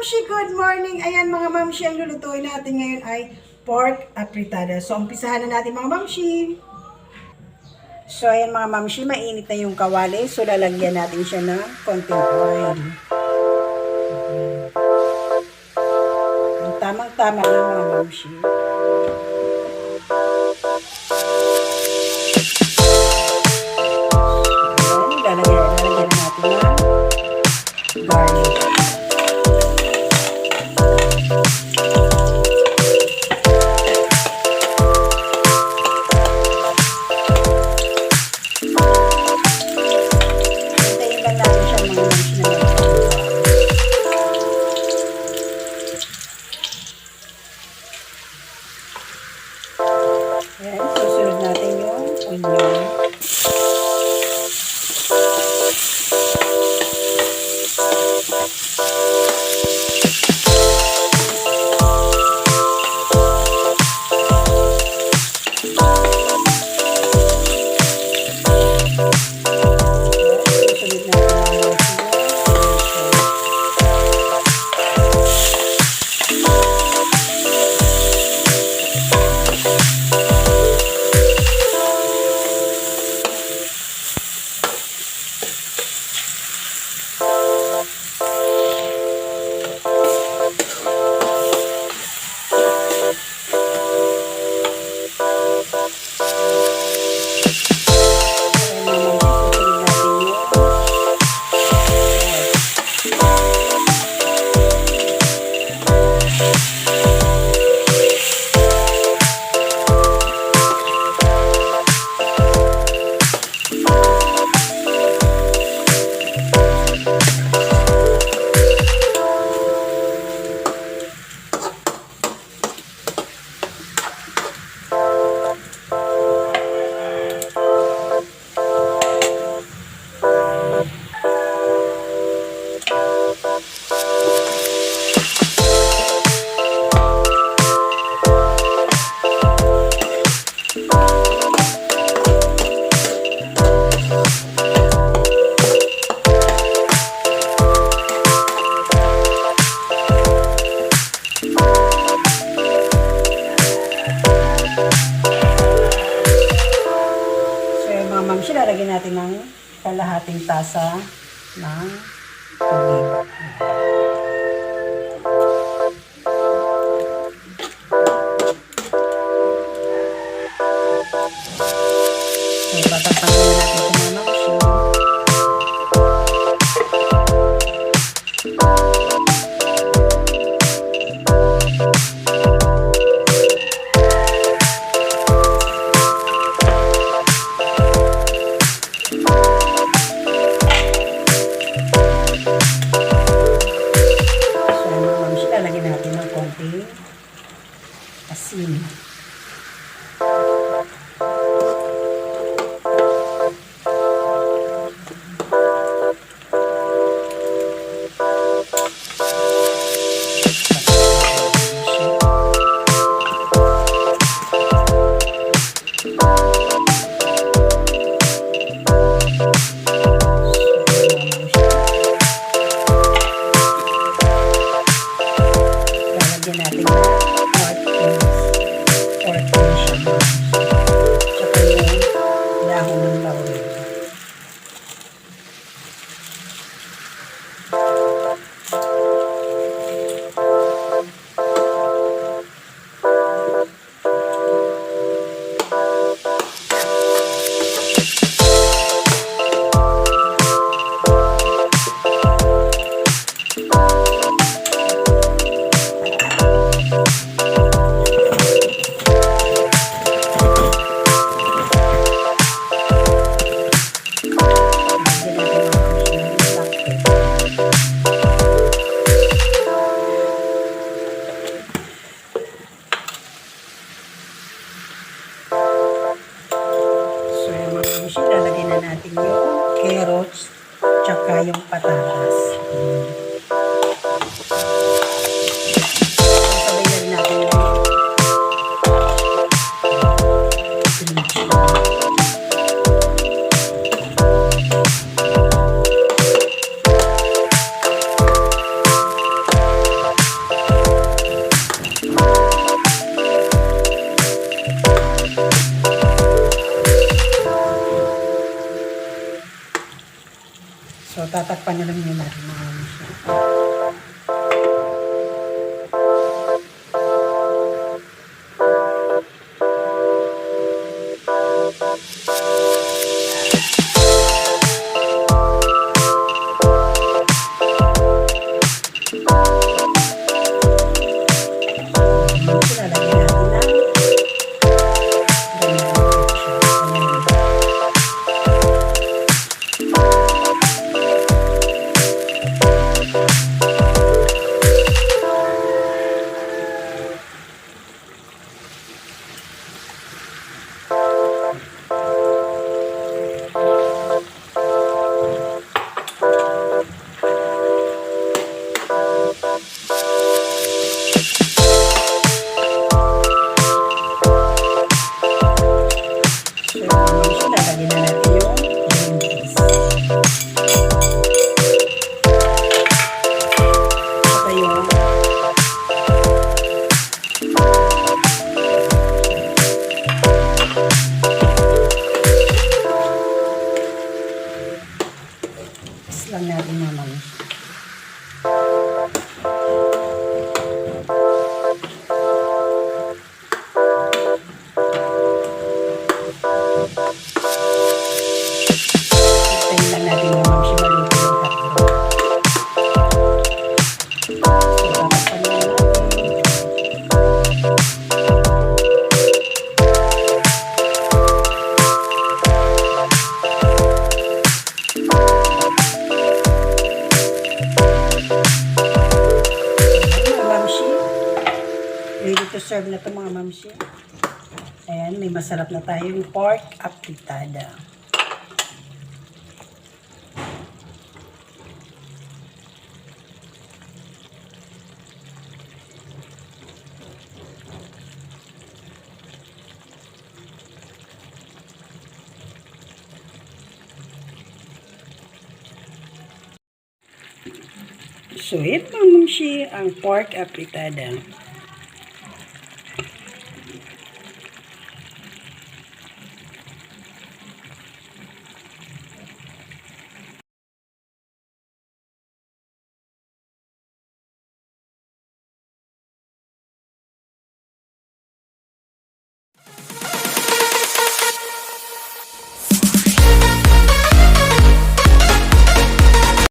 mamshi, good morning. Ayan mga mamshi, ang lulutuin natin ngayon ay pork afritada. So, umpisahan na natin mga mamshi. So, ayan mga mamshi, mainit na yung kawali. So, lalagyan natin siya ng konting oil. Tamang-tama lang mga mamshi. Ayan, lalagyan natin ng garlic. Ayan, susunod natin yung onion. Lalagyan natin ng kalahating tasa ng tubig. So, patapangin na natin ito mga mamshi. Asin. Lalagyan natin na tsaka yung dahon ng laurel. Lalagyan na natin yung carrots tsaka yung patatas. Sabay na rin natin yung green chili. So, tatakpan na lang yun natin mga mamshi. Lang natin naman. Hintayin lang natin mga mamshi maluto yung hotdog. So, tatakpan na natin. Ready to serve na ito mga mamshi. Ayan, may masarap na tayong pork afritada. So, ito mga mamshi, ang pork afritada.